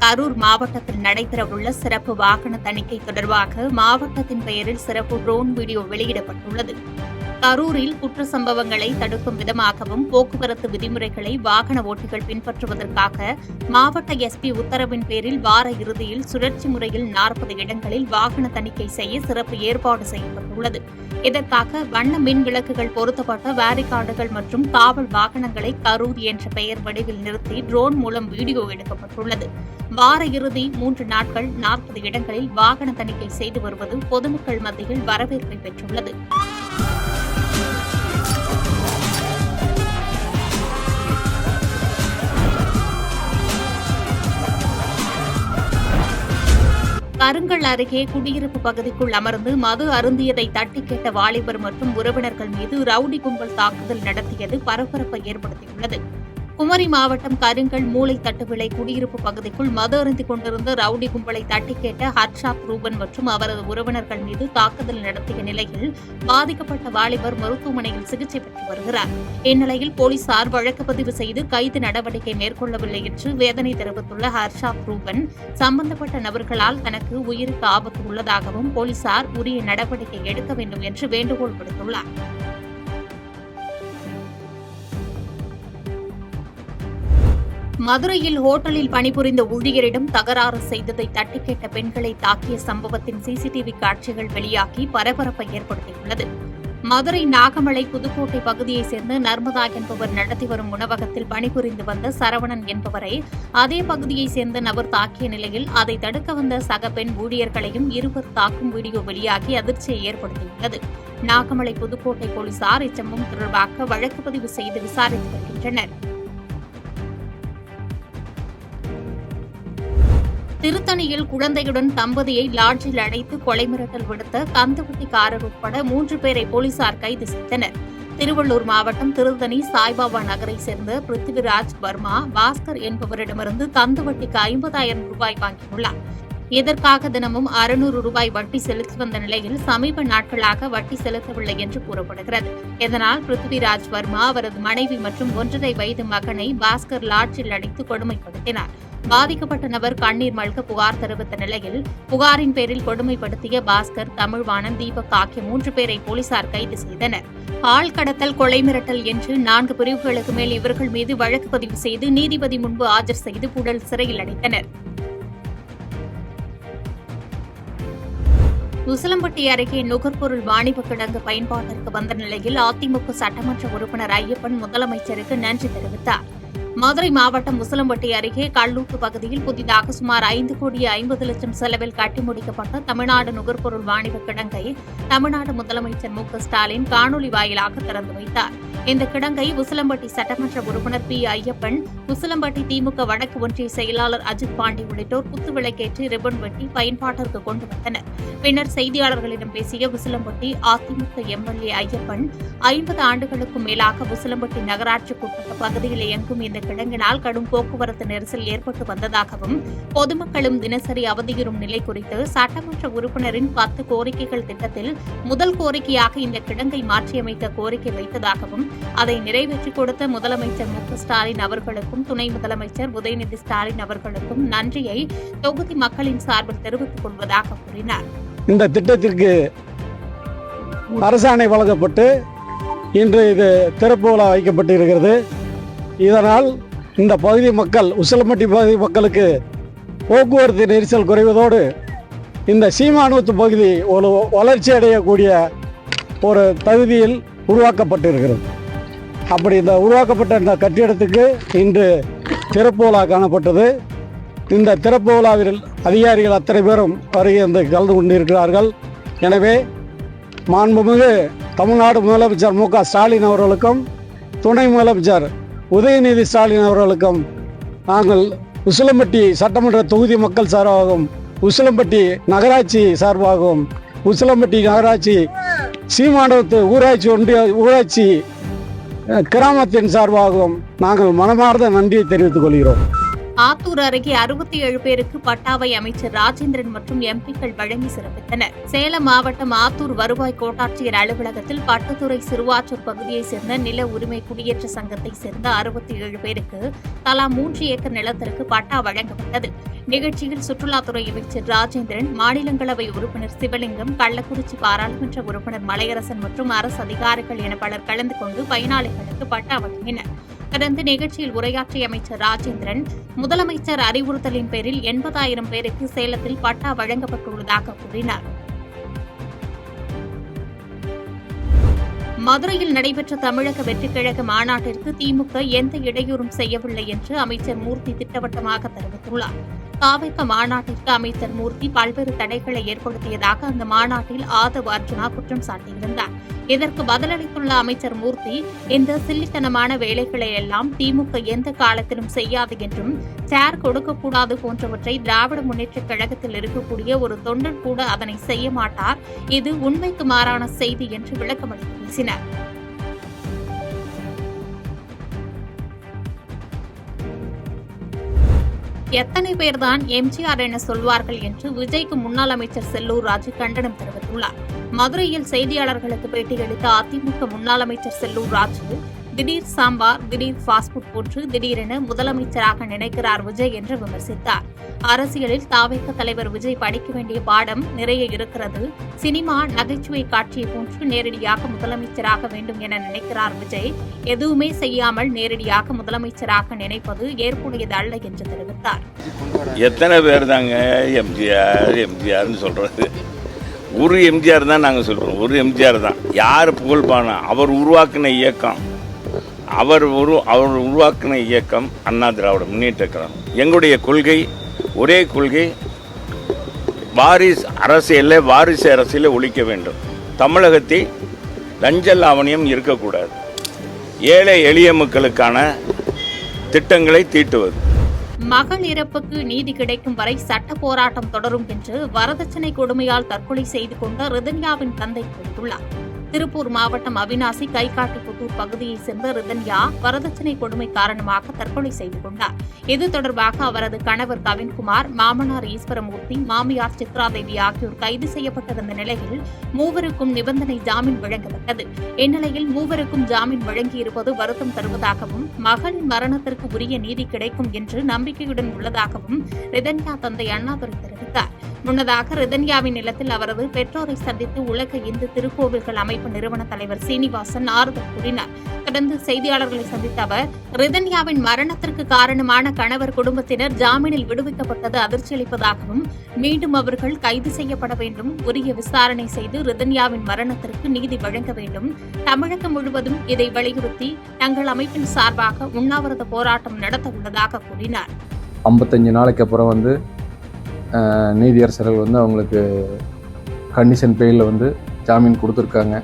கரூர் மாவட்டத்தில் நடைபெறவுள்ள சிறப்பு வாகன தணிக்கை தொடர்பாக மாவட்டத்தின் பெயரில் சிறப்பு ட்ரோன் வீடியோ வெளியிடப்பட்டுள்ளது. கரூரில் குற்ற சம்பவங்களை தடுக்கும் விதமாகவும் போக்குவரத்து விதிமுறைகளை வாகன ஓட்டிகள் பின்பற்றுவதற்காக மாவட்ட எஸ்பி உத்தரவின் பேரில் வார இறுதியில் சுழற்சி முறையில் 40 இடங்களில் வாகன தணிக்கை செய்ய சிறப்பு ஏற்பாடு செய்யப்பட்டுள்ளது. இதற்காக வண்ண மின் விளக்குகள் பொருத்தப்பட்ட வேரிகார்டுகள் மற்றும் காவல் வாகனங்களை கரூர் என்ற பெயர் வடிவில் நிறுத்தி ட்ரோன் மூலம் வீடியோ எடுக்கப்பட்டுள்ளது. வார இறுதி 3 நாட்கள் 40 இடங்களில் வாகன தணிக்கை செய்து வருவது பொதுமக்கள் மத்தியில் வரவேற்பை பெற்றுள்ளது. கருங்கல் அருகே குடியிருப்பு பகுதிக்குள் அமர்ந்து மது அருந்தியதை தட்டி கேட்ட வாலிபர் மற்றும் உறவினர்கள் மீது ரவுடி கும்பல் தாக்குதல் நடத்தியது பரபரப்பை ஏற்படுத்தியுள்ளது. குமரி மாவட்டம் கருங்கல் மூளை தட்டுவிளை குடியிருப்பு பகுதிக்குள் மது அருந்திக் கொண்டிருந்த ரவுடி கும்பலை தட்டி கேட்ட ஹர்ஷாத் ரூபன் மற்றும் அவரது உறவினர்கள் மீது தாக்குதல் நடத்திய நிலையில் பாதிக்கப்பட்ட வாலிபர் மருத்துவமனையில் சிகிச்சை பெற்று வருகிறார். இந்நிலையில் போலீசார் வழக்கு பதிவு செய்து கைது நடவடிக்கை மேற்கொள்ளவில்லை என்று வேதனை தெரிவித்துள்ள ஹர்ஷாத் ரூபன், சம்பந்தப்பட்ட நபர்களால் தனக்கு உயிருக்கு ஆபத்து உள்ளதாகவும் போலீசார் உரிய நடவடிக்கை எடுக்க வேண்டும் என்று வேண்டுகோள் விடுத்துள்ளார். மதுரையில் ஹோட்டலில் பணிபுரிந்த ஊழியரிடம் தகராறு செய்ததை தட்டி கேட்ட பெண்களை தாக்கிய சம்பவத்தின் சிசிடிவி காட்சிகள் வெளியாகி பரபரப்பை ஏற்படுத்தியுள்ளது. மதுரை நாகமலை புதுக்கோட்டை பகுதியைச் சேர்ந்த நர்மதா என்பவர் நடத்தி வரும் உணவகத்தில் பணிபுரிந்து வந்த சரவணன் என்பவரை அதே பகுதியைச் சேர்ந்த நபர் தாக்கிய நிலையில் அதை தடுக்க வந்த சக பெண் ஊழியர்களையும் இருவர் தாக்கும் வீடியோ வெளியாகி அதிர்ச்சியை ஏற்படுத்தியுள்ளது. நாகமலை புதுக்கோட்டை போலீசார் இச்சம்பவம் தொடர்பாக வழக்கு பதிவு செய்து விசாரித்து வருகின்றனர். திருத்தணியில் குழந்தையுடன் தம்பதியை லாட்ஜில் அடைத்து கொலை மிரட்டல் விடுத்த கந்துவட்டிக்காரர் உட்பட 3 பேரை போலீசார் கைது செய்தனர். திருவள்ளூர் மாவட்டம் திருத்தணி சாய்பாபா நகரை சேர்ந்த பிருத்திவிராஜ் வர்மா பாஸ்கர் என்பவரிடமிருந்து கந்துவட்டிக்கு 50,000 ரூபாய் வாங்கியுள்ளார். இதற்காக தினமும் 600 ரூபாய் வட்டி செலுத்தி வந்த நிலையில் சமீப நாட்களாக வட்டி செலுத்தவில்லை என்று கூறப்படுகிறது. இதனால் பிருத்திவிராஜ் வர்மா அவரது மனைவி மற்றும் 1.5 வயது மகனை பாஸ்கர் லாட்ஜில் அடைத்து கொடுமைப்படுத்தினார். பாதிக்கப்பட்ட நபர் கண்ணீர் மல்க புகார் தெரிவித்த நிலையில் புகாரின் பேரில் கொடுமைப்படுத்திய பாஸ்கர், தமிழ்வாணன், தீபக் ஆகிய 3 பேரை போலீசார் கைது செய்தனர். ஆள் கடத்தல், கொலை மிரட்டல் என்று 4 பிரிவுகளுக்கு மேல் இவர்கள் மீது வழக்கு பதிவு செய்து நீதிபதி முன்பு ஆஜர் செய்து புழல் சிறையில் அடைத்தனர். உசிலம்பட்டி அருகே நுகர்பொருள் வாணிப கிடங்கு பயன்பாட்டிற்கு வந்த நிலையில் அதிமுக சட்டமன்ற உறுப்பினர் ஐயப்பன் முதலமைச்சருக்கு நன்றி தெரிவித்தார். மதுரை மாவட்டம் உசிலம்பட்டி அருகே கல்லூட்டு பகுதியில் புதிதாக சுமார் 5,50,00,000 செலவில் கட்டி முடிக்கப்பட்ட தமிழ்நாடு நுகர்பொருள் வாணிப கிடங்கை தமிழ்நாடு முதலமைச்சர் மு.க.ஸ்டாலின் காணொலி வாயிலாக திறந்து வைத்தார். இந்த கிடங்கை உசிலம்பட்டி சட்டமன்ற உறுப்பினர் பி. ஐயப்பன், உசிலம்பட்டி திமுக வடக்கு ஒன்றிய செயலாளர் அஜித் பாண்டி உள்ளிட்டோர் குத்துவிளக்கேற்றி ரிப்பன் வெட்டி பயன்பாட்டிற்கு கொண்டு வந்தனர். பின்னர் செய்தியாளர்களிடம் பேசிய உசிலம்பட்டி அதிமுக எம்எல்ஏ ஐயப்பன், 50 ஆண்டுகளுக்கும் மேலாக உசிலம்பட்டி நகராட்சிக்குட்பட்ட பகுதியில் இயங்கும் இந்த கிடங்கினால் கடும் போக்குவரத்து நெரிசல் ஏற்பட்டு வந்ததாகவும் பொதுமக்களும் தினசரி அவதியுறும் நிலை குறித்து சட்டமன்ற உறுப்பினரின் 10 கோரிக்கைகள் திட்டத்தில் முதல் கோரிக்கையாக இந்த கிடங்கை மாற்றியமைக்க கோரிக்கை வைத்ததாகவும் அதை நிறைவேற்றிக் கொடுத்த முதலமைச்சர் மு.க.ஸ்டாலின் அவர்களுக்கும் துணை முதலமைச்சர் உதயநிதி ஸ்டாலின் அவர்களுக்கும் நன்றியை தொகுதி மக்களின் சார்பில் தெரிவித்துக் கொள்வதாக கூறினார். இந்த திட்டத்திற்கு அரசாணை வழங்கப்பட்டு இன்று இது திறப்பு விழா வைக்கப்பட்டிருக்கிறது. இதனால் இந்த பகுதி மக்கள், உசிலம்பட்டி பகுதி மக்களுக்கு போக்குவரத்து நெரிசல் குறைவதோடு இந்த சீமானூத்து பகுதி ஒரு வளர்ச்சி அடையக்கூடிய ஒரு தகுதியில் உருவாக்கப்பட்டிருக்கிறது. அப்படி இந்த உருவாக்கப்பட்ட இந்த கட்டிடத்துக்கு இன்று திறப்பு விழா காணப்பட்டது. இந்த திறப்பு விழாவில் அதிகாரிகள் அத்தனை பேரும் வருகை கலந்து கொண்டிருக்கிறார்கள். எனவே மாண்புமிகு தமிழ்நாடு முதலமைச்சர் மு.க.ஸ்டாலின் அவர்களுக்கும் துணை முதலமைச்சர் உதயநிதி ஸ்டாலின் அவர்களுக்கும் நாங்கள் உசிலம்பட்டி சட்டமன்ற தொகுதி மக்கள் சார்பாகவும், உசிலம்பட்டி நகராட்சி சார்பாகவும், உசிலம்பட்டி நகராட்சி சீமானூத்து ஊராட்சி கிராமத்தின் சார்பாகவும் நாங்கள் மனமார்ந்த நன்றியை தெரிவித்துக் கொள்கிறோம். ஆத்தூர் அருகே 67 பேருக்கு பட்டாவை அமைச்சர் ராஜேந்திரன் மற்றும் எம்பிக்கள் வழங்கி சிறப்பித்தனர். சேலம் மாவட்டம் ஆத்தூர் வருவாய் கோட்டாட்சியர் அலுவலகத்தில் பட்டுத்துறை சிறுவாச்சூர் பகுதியைச் சேர்ந்த நில உரிமை குடியேற்ற சங்கத்தைச் சேர்ந்த 67 பேருக்கு தலா 3 ஏக்கர் நிலத்திற்கு பட்டா வழங்கப்பட்டது. நிகழ்ச்சியில் சுற்றுலாத்துறை அமைச்சர் ராஜேந்திரன், மாநிலங்களவை உறுப்பினர் சிவலிங்கம், கள்ளக்குறிச்சி பாராளுமன்ற உறுப்பினர் மலையரசன் மற்றும் அரசு அதிகாரிகள் என பலர் கலந்து கொண்டு பயனாளிகளுக்கு பட்டா வழங்கினர். தொடர்ந்து நிகழ்ச்சியில் உரையாற்றிய அமைச்சர் ராஜேந்திரன், முதலமைச்சர் அறிவுறுத்தலின் பேரில் 80,000 பேருக்கு சேலத்தில் பட்டா வழங்கப்பட்டுள்ளதாக கூறினார். மதுரையில் நடைபெற்ற தமிழக வெற்றிக் கழக மாநாட்டிற்கு திமுக எந்த இடையூறும் செய்யவில்லை என்று அமைச்சர் மூர்த்தி திட்டவட்டமாக தெரிவித்துள்ளார். தாவேக மாநாட்டிற்கு அமைச்சர் மூர்த்தி பல்வேறு தடைகளை ஏற்படுத்தியதாக அந்த மாநாட்டில் ஆதவ் அர்ஜுனா குற்றம் சாட்டியிருந்தார். இதற்கு பதிலளித்துள்ள அமைச்சர் மூர்த்தி, இந்த சில்லித்தனமான வேலைகளை எல்லாம் திமுக எந்த காலத்திலும் செய்யாது என்றும், சேர் கொடுக்கக்கூடாது போன்றவற்றை திராவிட முன்னேற்றக் கழகத்தில் இருக்கக்கூடிய ஒரு தொண்டன் கூட அதனை செய்ய மாட்டார். இது உண்மைக்கு மாறான செய்தி என்று விளக்கமளித்து பேசினார். எத்தனை பேர்தான் எம்ஜிஆர் என சொல்வார்கள் என்று விஜய்க்கு முன்னாள் அமைச்சர் செல்லூர் ராஜு கண்டனம் தெரிவித்துள்ளார். மதுரையில் செய்தியாளர்களுக்கு பேட்டியளித்த அதிமுக முன்னாள் அமைச்சர் செல்லூர் ராஜு, திடீர் சாம்பார், திடீர் பாஸ்போர்ட் போன்று திடீரென முதலமைச்சராக நினைக்கிறார் விஜய் என்று விமர்சித்தார். அரசியலில் தாவேக தலைவர் விஜய் படிக்க வேண்டிய பாடம் நிறைய இருக்கிறது. சினிமா நகைச்சுவை காட்சியை போன்று நேரடியாக முதலமைச்சராக வேண்டும் என நினைக்கிறார் விஜய். எதுவுமே செய்யாமல் நேரடியாக முதலமைச்சராக நினைப்பது ஏற்புடையது அல்ல என்று தெரிவித்தார். எத்தனை பேர் தாங்க எம்ஜிஆர்னு சொல்றது? ஒரு எம்ஜிஆர் தான் நாங்கள் சொல்றோம். ஒரு எம்ஜிஆர் தான். யார் புகழ்பானா? அவர் உருவாக்கின இயக்கம், அவர் உருவாக்கின இயக்கம் அண்ணா திராவிட முன்னேற்ற கழகம். எங்களுடைய கொள்கை ஒரே கொள்கை, வாரிசு அரசியலை ஒழிக்க வேண்டும். தமிழகத்தில் லஞ்ச லாவணியம் இருக்கக்கூடாது. ஏழை எளிய மக்களுக்கான திட்டங்களை தீட்டுவது. மகள் இறப்புக்கு நீதி கிடைக்கும் வரை சட்ட போராட்டம் தொடரும் என்று வரதட்சணை கொடுமையால் தற்கொலை செய்து கொண்ட ரிதன்யாவின் தந்தை கூறியுள்ளார். திருப்பூர் மாவட்டம் அவிநாசி கைகாட்டிபுத்தூர் பகுதியைச் சேர்ந்த ரிதன்யா வரதட்சணை கொடுமை காரணமாக தற்கொலை செய்து கொண்டார். இது தொடர்பாக அவரது கணவர் கவின்குமார், மாமனார் ஈஸ்வரமூர்த்தி, மாமியார் சித்ராதேவி ஆகியோர் கைது செய்யப்பட்டிருந்த நிலையில் மூவருக்கும் நிபந்தனை ஜாமீன் வழங்கப்பட்டது. இந்நிலையில் மூவருக்கும் ஜாமீன் வழங்கியிருப்பது வருத்தம் தருவதாகவும், மகளின் மரணத்திற்கு உரிய நீதி கிடைக்கும் என்று நம்பிக்கையுடன் உள்ளதாகவும் ரிதன்யா தந்தை அண்ணாதுரை தெரிவித்தார். முன்னதாக ரிதன்யாவின் நிலத்தில் அவரது பெற்றோரை சந்தித்து உலக இந்து திருக்கோவில்கள் அமைப்பு நிறுவன தலைவர் சீனிவாசன் ஆறுதல் கூறினார். தொடர்ந்து செய்தியாளர்களை சந்தித்த அவர், ரிதன்யாவின் மரணத்திற்கு காரணமான கணவர் குடும்பத்தினர் ஜாமீனில் விடுவிக்கப்பட்டது அதிர்ச்சியளிப்பதாகவும், மீண்டும் அவர்கள் கைது செய்யப்பட வேண்டும், உரிய விசாரணை செய்து ரிதன்யாவின் மரணத்திற்கு நீதி வழங்க வேண்டும், தமிழகம் முழுவதும் இதை வலியுறுத்தி தங்கள் அமைப்பின் சார்பாக உண்ணாவிரத போராட்டம் நடத்த உள்ளதாக கூறினார். 55 நாளைக்கு அப்புறம் நீதியரசர்கள் அவங்களுக்கு கண்டிஷன் பெயிலில் ஜாமீன் கொடுத்துருக்காங்க.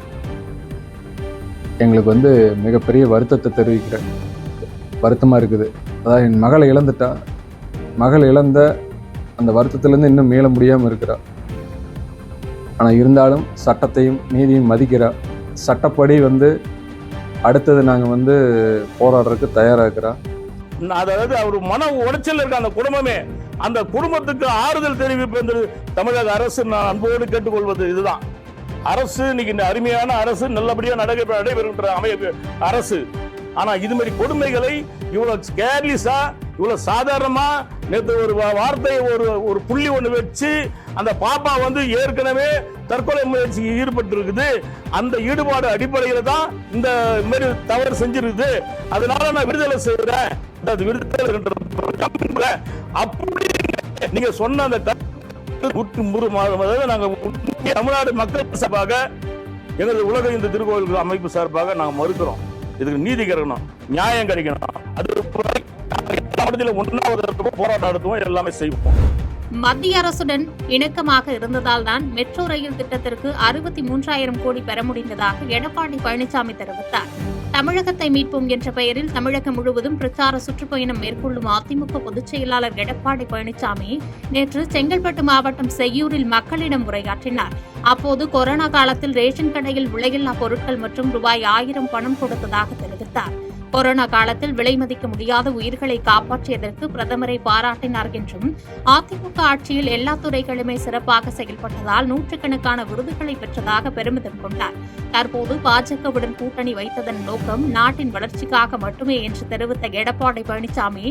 எங்களுக்கு மிகப்பெரிய வருத்தத்தை தெரிவிக்கிறேன். வருத்தமாக இருக்குது. அதாவது என் மகளை இழந்துட்டா, மகள் இழந்த அந்த வருத்தத்திலேருந்து இன்னும் மீள முடியாமல் இருக்கிறா. ஆனால் இருந்தாலும் சட்டத்தையும் நீதியும் மதிக்கிறா. சட்டப்படி அடுத்தது நாங்கள் போராடுறதுக்கு தயாராக இருக்கிறா. அதாவது அவர் மன உளைச்சல் இருக்க அந்த குடும்பமே, அந்த குடும்பத்துக்கு ஆறுதல் தெரிவிப்பு என்று தமிழக அரசு நான் அன்போடு கேட்டுக்கொள்வது இதுதான். அரசு இன்னைக்கு இந்த அருமையான அரசு நல்லபடியாக நடைபெறுகின்ற அமைப்பு அரசு. ஆனா இது மாதிரி கொடுமைகளை இவ்வளவு கேர்லிஸா, இவ்வளவு சாதாரணமா, நேற்று ஒரு வார்த்தையை ஒரு புள்ளி ஒண்ணு வச்சு அந்த பாப்பா ஏற்கனவே தற்கொலை முயற்சிக்கு ஈடுபட்டு இருக்குது. அந்த ஈடுபாடு அடிப்படையில தான் இந்த மாதிரி தவறு செஞ்சிருக்குது. அதனால நான் விடுதலை செய்யறேன். அப்படி நீங்க சொன்ன அந்த நாங்க தமிழ்நாடு மக்கள் சார்பாக, எங்களது உலக இந்து திருக்கோவில் அமைப்பு சார்பாக நாங்க மறுக்கிறோம். இதுக்கு நீதி கிடைக்கணும், நியாயம் கிடைக்கணும். அது போராட்டம் நடத்துவோம், எல்லாமே செய்வோம். மத்திய அரசுடன் இணக்கமாக இருந்ததால் தான் மெட்ரோ ரயில் திட்டத்திற்கு 63,000 கோடி பெற முடிந்ததாக எடப்பாடி பழனிசாமி தெரிவித்தார். தமிழகத்தை மீட்போம் என்ற பெயரில் தமிழகம் முழுவதும் பிரச்சார சுற்றுப்பயணம் மேற்கொள்ளும் அதிமுக பொதுச் செயலாளர் எடப்பாடி பழனிசாமி நேற்று செங்கல்பட்டு மாவட்டம் செய்யூரில் மக்களிடம் உரையாற்றினார். அப்போது கொரோனா காலத்தில் ரேஷன் கடையில் விலையில்லா பொருட்கள் மற்றும் ரூபாய் 1000 பணம் கொடுத்ததாக தெரிவித்தார். கொரோனா காலத்தில் விலை மதிக்க முடியாத உயிர்களை காப்பாற்றியதற்கு பிரதமரை பாராட்டினார் என்றும், அதிமுக ஆட்சியில் எல்லா துறைகளுமே சிறப்பாக செயல்பட்டதால் நூற்றுக்கணக்கான விருதுகளை பெற்றதாக பெருமிதம் கொண்டார். தற்போது பாஜகவுடன் கூட்டணி வைத்ததன் நோக்கம் நாட்டின் வளர்ச்சிக்காக மட்டுமே என்று தெரிவித்த எடப்பாடி பழனிசாமி,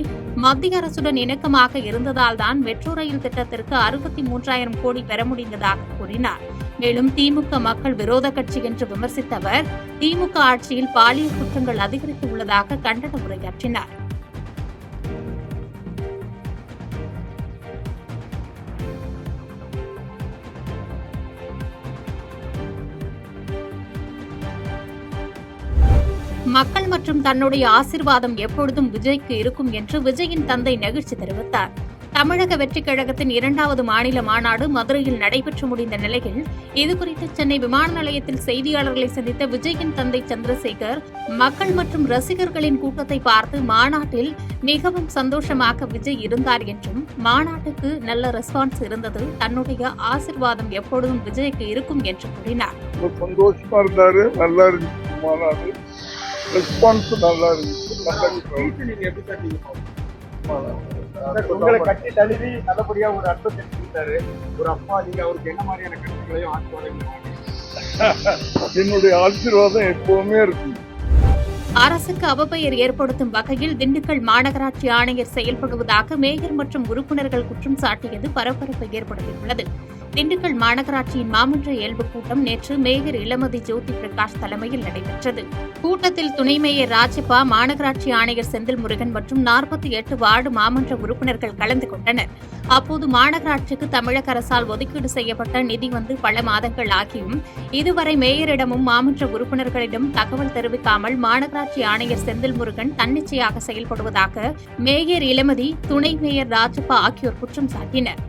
மத்திய அரசுடன் இணக்கமாக இருந்ததால்தான் மெட்ரோ ரயில் திட்டத்திற்கு 63,000 கோடி பெற முடிந்ததாக கூறினார். மேலும் திமுக மக்கள் விரோத கட்சி என்று விமர்சித்த அவர், திமுக ஆட்சியில் பாலியல் குற்றங்கள் அதிகரித்து உள்ளதாக கண்டன உரையாற்றினார். மக்கள் மற்றும் தன்னுடைய ஆசீர்வாதம் எப்பொழுதும் விஜய்க்கு இருக்கும் என்று விஜயின் தந்தை நெகிழ்ச்சி தெரிவித்தார். தமிழக வெற்றிக் கழகத்தின் 2வது மாநில மாநாடு மதுரையில் நடைபெற்று முடிந்த நிலையில் இதுகுறித்து சென்னை விமான நிலையத்தில் செய்தியாளர்களை சந்தித்த விஜயின் தந்தை சந்திரசேகர், மக்கள் மற்றும் ரசிகர்களின் கூட்டத்தை பார்த்து மாநாட்டில் மிகவும் சந்தோஷமாக விஜய் இருந்தார் என்றும், மாநாட்டுக்கு நல்ல ரெஸ்பான்ஸ் இருந்தது, தன்னுடைய ஆசீர்வாதம் எப்பொழுதும் விஜய்க்கு இருக்கும் என்று கூறினார். சந்தோஷமா இருந்தாரு, நல்லா இருந்துச்சு மாநாடு, ரெஸ்பான்ஸ் நல்லா இருந்துச்சு. உங்களை கட்டி தழுவி நல்லபடியா ஒரு அன்பை தெரிவித்தாரு ஒரு அப்பா. நீங்க அவருக்கு என்ன மாதிரியான கருத்துக்களையும் ஆசீர்வாதம்? என்னுடைய ஆசீர்வாதம் எப்பவுமே இருக்கு. அரசுக்கு அவப்பெயர் ஏற்படுத்தும் வகையில் திண்டுக்கல் மாநகராட்சி ஆணையர் செயல்படுவதாக மேயர் மற்றும் உறுப்பினர்கள் குற்றம் சாட்டியது பரபரப்பை ஏற்படுத்தியுள்ளது. திண்டுக்கல் மாநகராட்சியின் மாமன்ற இயல்பு கூட்டம் நேற்று மேயர் இளமதி ஜோதி பிரகாஷ் தலைமையில் நடைபெற்றது. கூட்டத்தில் துணை மேயர் ராஜப்பா, மாநகராட்சி ஆணையர் செந்தில் முருகன் மற்றும் 48 வார்டு மாமன்ற உறுப்பினர்கள் கலந்து கொண்டனர். அப்போது மாநகராட்சிக்கு தமிழக அரசால் ஒதுக்கீடு செய்யப்பட்ட நிதி வந்து பல மாதங்கள் ஆகியும் இதுவரை மேயரிடமும் மாமன்ற உறுப்பினர்களிடம் தகவல் தெரிவிக்காமல் மாநகராட்சி ஆணையர் செந்தில் முருகன் தன்னிச்சையாக செயல்படுவதாக மேயர் இளமதி, துணை மேயர் ராஜப்பா ஆகியோர் குற்றம் சாட்டினர்.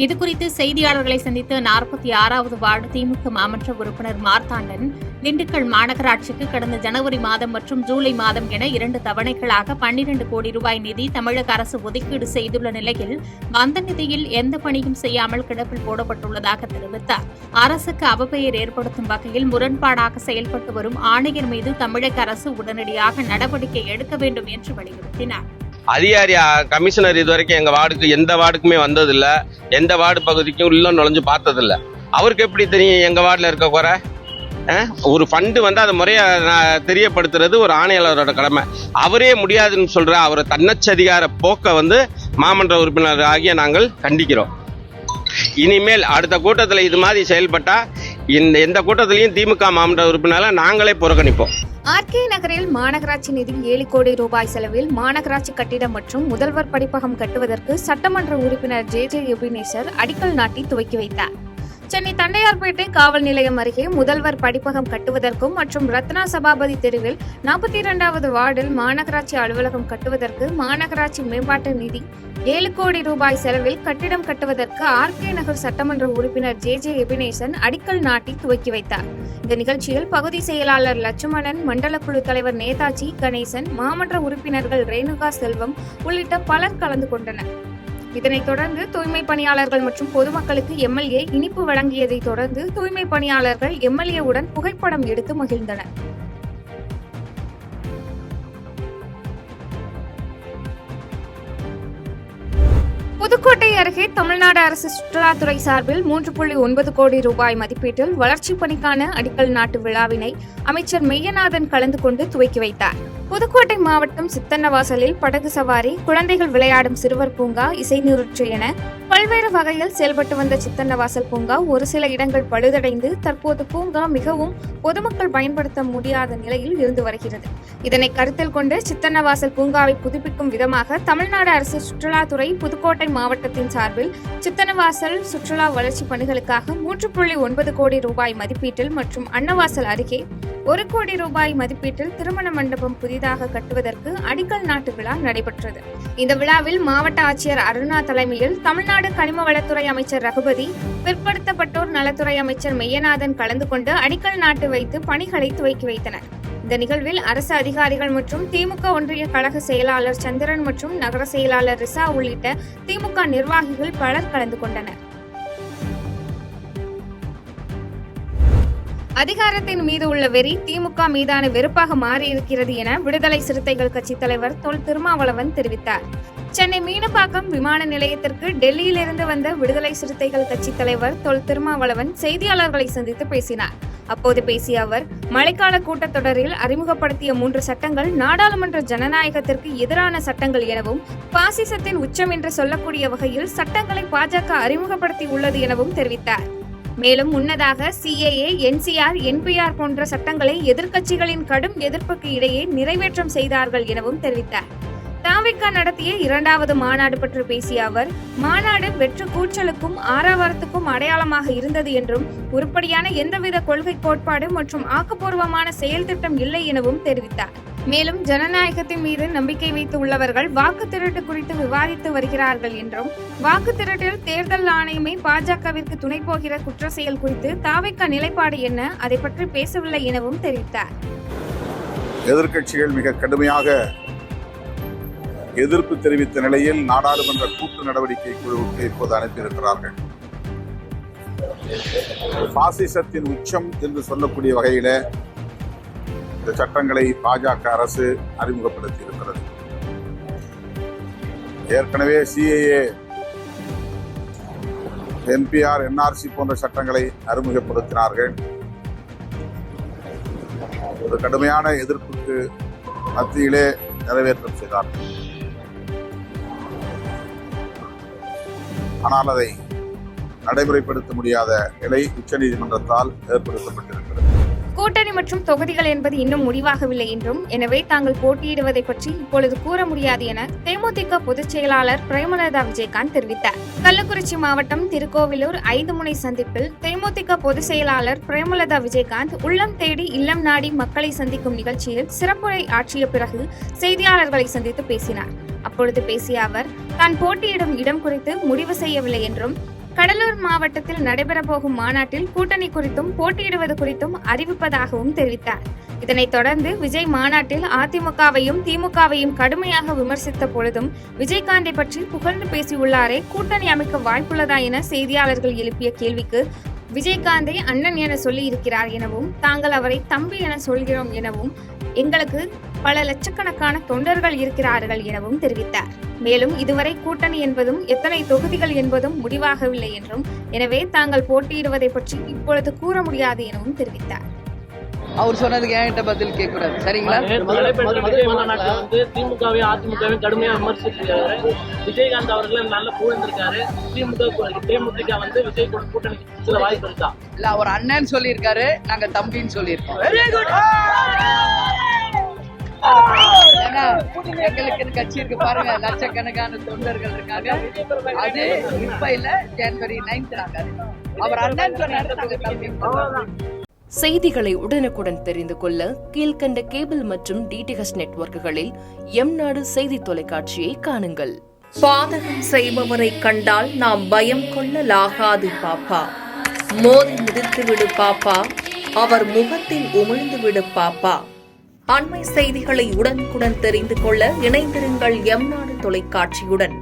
இதுகுறித்து செய்தியாளர்களை சந்தித்த 46வது வார்டு திமுக மாமன்ற உறுப்பினர் மார்த்தாண்டன், திண்டுக்கல் மாநகராட்சிக்கு கடந்த ஜனவரி மாதம் மற்றும் ஜூலை மாதம் என 2 தவணைகளாக 12 கோடி ரூபாய் நிதி தமிழக அரசு ஒதுக்கீடு செய்துள்ள நிலையில் அந்த நிதியில் எந்த பணியும் செய்யாமல் கிடப்பில் போடப்பட்டுள்ளதாக தெரிவித்தார். அரசுக்கு அவப்பெயர் ஏற்படுத்தும் வகையில் முரண்பாடாக செயல்பட்டு வரும் ஆணையர் மீது தமிழக அரசு உடனடியாக நடவடிக்கை எடுக்க வேண்டும் என்று வலியுறுத்தினார். அதிகாரி கமிஷனர் இதுவரைக்கும் எங்க வார்டுக்கு எந்த வார்டுக்குமே வந்ததில்லை, எந்த வார்டு பகுதிக்கும் உள்ள நுழைஞ்சு பார்த்ததில்ல. அவருக்கு எப்படி தெரியும் எங்க வார்டில் இருக்க குறை? ஒரு ஃபண்டு வந்து அதை முறையை தெரியப்படுத்துறது ஒரு ஆணையாளரோட கடமை. அவரே முடியாதுன்னு சொல்ற அவர் தன்னச்சதிகார போக்கை வந்து மாமன்ற உறுப்பினர் ஆகிய நாங்கள் கண்டிக்கிறோம். இனிமேல் அடுத்த கூட்டத்தில் இது மாதிரி செயல்பட்டா எந்த கூட்டத்திலையும் திமுக மாமன்ற உறுப்பினரை நாங்களே புறக்கணிப்போம். ஆர்கே நகரில் மாநகராட்சி நிதி 7 கோடி ரூபாய் செலவில் மாநகராட்சி கட்டிடம் மற்றும் முதல்வர் படிப்பகம் கட்டுவதற்கு சட்டமன்ற உறுப்பினர் ஜே எபினேசர் அடிக்கல் நாட்டி துவக்கி வைத்தார். சென்னை தண்டையார்பேட்டை காவல் நிலையம் அருகே முதல்வர் படிப்பகம் கட்டுவதற்கும் மற்றும் ரத்னா சபாபதி தெருவில் 42வது வார்டில் மாநகராட்சி அலுவலகம் கட்டுவதற்கு மாநகராட்சி மேம்பாட்டு நிதி 7 கோடி ரூபாய் செலவில் கட்டிடம் கட்டுவதற்கு ஆர்கே நகர் சட்டமன்ற உறுப்பினர் ஜே எபினேசன் அடிக்கல் நாட்டி துவக்கி வைத்தார். இந்த நிகழ்ச்சியில் பகுதி செயலாளர் லட்சுமணன், மண்டல குழு தலைவர் நேதாஜி கணேசன், மாமன்ற உறுப்பினர்கள் ரேணுகா செல்வம் உள்ளிட்ட பலர் கலந்து கொண்டனர். இதனைத் தொடர்ந்து தூய்மை பணியாளர்கள் மற்றும் பொதுமக்களுக்கு எம்எல்ஏ இனிப்பு வழங்கியதை தொடர்ந்து தூய்மை பணியாளர்கள் எம்எல்ஏவுடன் புகைப்படம் எடுத்து மகிழ்ந்தனர். புதுக்கோட்டை அருகே தமிழ்நாடு அரசு சுற்றுலாத்துறை சார்பில் 3.9 கோடி ரூபாய் மதிப்பீட்டில் வளர்ச்சிப் பணிக்கான அடிக்கல் நாட்டு விழாவினை அமைச்சர் மெய்யநாதன் கலந்து கொண்டு துவக்கி வைத்தார். புதுக்கோட்டை மாவட்டம் சித்தன்னவாசலில் படகு சவாரி, குழந்தைகள் விளையாடும் சிறுவர் பூங்கா, இசை நிகழ்ச்சி என பல்வேறு வகையில் செயல்பட்டு வந்த சித்தன்னவாசல் பூங்கா ஒரு சில இடங்கள் பழுதடைந்து தற்போது பூங்கா மிகவும் பொதுமக்கள் பயன்படுத்த முடியாத நிலையில் இருந்து வருகிறது. இதனை கருத்தில் கொண்டு சித்தன்னவாசல் பூங்காவை புதுப்பிக்கும் விதமாக தமிழ்நாடு அரசு சுற்றுலாத்துறை புதுக்கோட்டை மாவட்டத்தின் சார்பில் சித்தன்னவாசல் சுற்றுலா வளர்ச்சி பணிகளுக்காக 3.9 கோடி ரூபாய் மதிப்பீட்டில் மற்றும் அன்னவாசல் அருகே 1 கோடி ரூபாய் மதிப்பீட்டில் திருமண மண்டபம் புதிதாக கட்டுவதற்கு அடிக்கல் நாட்டு விழா நடைபெற்றது. இந்த விழாவில் மாவட்ட ஆட்சியர் அருணா தலைமையில் தமிழ்நாடு கனிம வளத்துறை அமைச்சர் ரகுபதி, பிற்படுத்தப்பட்டோர் நலத்துறை அமைச்சர் மெய்யநாதன் கலந்து கொண்டு அடிக்கல் நாட்டு வைத்து பணிகளை துவக்கி வைத்தனர். இந்த நிகழ்வில் அரசு அதிகாரிகள் மற்றும் திமுக ஒன்றிய கழக செயலாளர் சந்திரன் மற்றும் நகர செயலாளர் ரிசா உள்ளிட்ட திமுக நிர்வாகிகள் பலர் கலந்து கொண்டனர். அதிகாரத்தின் மீது உள்ள வெறி திமுக மீதான வெறுப்பாக மாறியிருக்கிறது என விடுதலை சிறுத்தைகள் கட்சித் தலைவர் தொல் திருமாவளவன் தெரிவித்தார். சென்னை மீனம்பாக்கம் விமான நிலையத்திற்கு டெல்லியிலிருந்து வந்த விடுதலை சிறுத்தைகள் கட்சித் தலைவர் தொல் திருமாவளவன் செய்தியாளர்களை சந்தித்து பேசினார். அப்போது பேசிய அவர், மழைக்கால கூட்டத்தொடரில் அறிமுகப்படுத்திய 3 சட்டங்கள் நாடாளுமன்ற ஜனநாயகத்திற்கு எதிரான சட்டங்கள் எனவும், பாசிசத்தின் உச்சம் என்று சொல்லக்கூடிய வகையில் சட்டங்களை பாஜக அறிமுகப்படுத்தி உள்ளது எனவும் தெரிவித்தார். மேலும் முன்னதாக CAA, NCR, NPR போன்ற சட்டங்களை எதிர்க்கட்சிகளின் கடும் எதிர்ப்புக்கு இடையே நிறைவேற்றம் செய்தார்கள் எனவும் தெரிவித்தார். தாவிக நடத்திய 2வது மாநாடு பற்றி பேசிய அவர், மாநாடு வெற்று கூச்சலுக்கும் ஆரவாரத்துக்கும் அடையாளமாக இருந்தது என்றும், உருப்படியான எந்தவித கொள்கை கோட்பாடு மற்றும் ஆக்கப்பூர்வமான செயல் திட்டம் இல்லை எனவும் தெரிவித்தார். மேலும் ஜனநாயகத்தின் மீது நம்பிக்கை வைத்து உள்ளவர்கள் வாக்கு திருட்டு குறித்து விவாதித்து வருகிறார்கள் என்றும், வாக்கு திருட்டில் தேர்தல் ஆணையமே பாஜகவிற்கு துணை போகிற குற்ற செயல் குறித்து தாவிக நிலைப்பாடு என்ன, அதை பற்றி பேசவில்லை எனவும் தெரிவித்தார். எதிர்க்கட்சிகள் மிக கடுமையாக எதிர்ப்பு தெரிவித்த நிலையில் நாடாளுமன்ற கூட்டு நடவடிக்கை குழுவுக்கு இப்போது அனுப்பியிருக்கிறார்கள். பாசிசத்தின் உச்சம் என்று சொல்லக்கூடிய வகையில இந்த சட்டங்களை பாஜக அரசு அறிமுகப்படுத்தி இருக்கிறது. ஏற்கனவே CAA, NPR, NRC போன்ற சட்டங்களை அறிமுகப்படுத்தினார்கள். ஒரு கடுமையான எதிர்ப்புக்கு மத்தியிலே நிறைவேற்றம் செய்தார்கள். ஆனால் அதை நடைமுறைப்படுத்த முடியாத நிலை உச்சநீதிமன்றத்தால் ஏற்படுத்தப்பட்டிருக்கிறது. கூட்டணி மற்றும் தொகுதிகள் என்பது இன்னும் முடிவாகவில்லை என்றும், எனவே தாங்கள் போட்டியிடுவதை பற்றி இப்பொழுது கூற முடியாது என தேமுதிக பொதுச் செயலாளர் பிரேமலதா விஜயகாந்த் தெரிவித்தார். கள்ளக்குறிச்சி மாவட்டம் திருக்கோவிலூர் 5 முனை சந்திப்பில் தேமுதிக பொதுச் செயலாளர் பிரேமலதா விஜயகாந்த் உள்ளம் தேடி இல்லம் நாடி மக்களை சந்திக்கும் நிகழ்ச்சியில் சிறப்புரை ஆற்றிய பிறகு செய்தியாளர்களை சந்தித்து பேசினார். அப்பொழுது பேசிய அவர், தான் போட்டியிடும் இடம் குறித்து முடிவு செய்யவில்லை என்றும், கடலூர் மாவட்டத்தில் நடைபெறப்போகும் மாநாட்டில் கூட்டணி குறித்தும் போட்டியிடுவது குறித்தும் அறிவிப்பதாகவும் தெரிவித்தார். இதனைத் தொடர்ந்து விஜய் மாநாட்டில் அதிமுகவையும் திமுகவையும் கடுமையாக விமர்சித்த பொழுதும் விஜயகாந்தை பற்றி புகழ்ந்து பேசியுள்ளாரே, கூட்டணி அமைக்க வாய்ப்புள்ளதா என செய்தியாளர்கள் எழுப்பிய கேள்விக்கு, விஜயகாந்தை அண்ணன் என சொல்லி இருக்கிறார் எனவும், தாங்கள் அவரை தம்பி என சொல்கிறோம் எனவும், எங்களுக்கு பல லட்சக்கணக்கான தொண்டர்கள் இருக்கிறார்கள் எனவும் தெரிவித்தார். மேலும் இதுவரை கூட்டணி என்பதும் எத்தனை தொகுதிகள் என்பதும் முடிவாகவில்லை என்றும், எனவே தாங்கள் போட்டியிடுவதை பற்றி இப்பொழுது கூற முடியாது எனவும் தெரிவித்தார். அவர் சொன்னதுக்கு என்கிட்ட பதில் கேட்கக்கூடாது, சரிங்களா? திமுகவையும் அதிமுகவையும் கடுமையா விமர்சிச்சிருக்காரு. விஜயகாந்த் அவர்கள் நல்ல புகழ்ந்திருக்காரு. தேமுதிக வந்து விஜய் கூட கூட்டணி சில வாய்ப்பு இருக்கா? இல்ல, அவர் அண்ணன் சொல்லியிருக்காரு, நாங்க தம்பின்னு சொல்லியிருக்கோம். எங்களுக்கு கட்சி இருக்கு பாருங்க, லட்சக்கணக்கான தொண்டர்கள் இருக்காங்க. அது இப்ப இல்ல, ஜனவரி 9 நாங்க அவர் அண்ணன் சொன்னாரு, நாங்க தம்பி. செய்திகளை உடனுக்குடன் தெரிந்து கொள்ள கீழ்கண்ட கேபிள் மற்றும் DTH நெட்வொர்க்குகளில் எம்நாடு செய்தி தொலைக்காட்சியை காணுங்கள். பாதகம் செய்பவரை கண்டால் நாம் பயம் கொள்ளலாகாது பாப்பா. மோதி மிதித்து விடு பாப்பா, அவர் முகத்தில் உமிழ்ந்து விடு பாப்பா. அண்மை செய்திகளை உடனுக்குடன் தெரிந்து கொள்ள இணைந்திருங்கள் எம்நாடு தொலைக்காட்சியுடன்.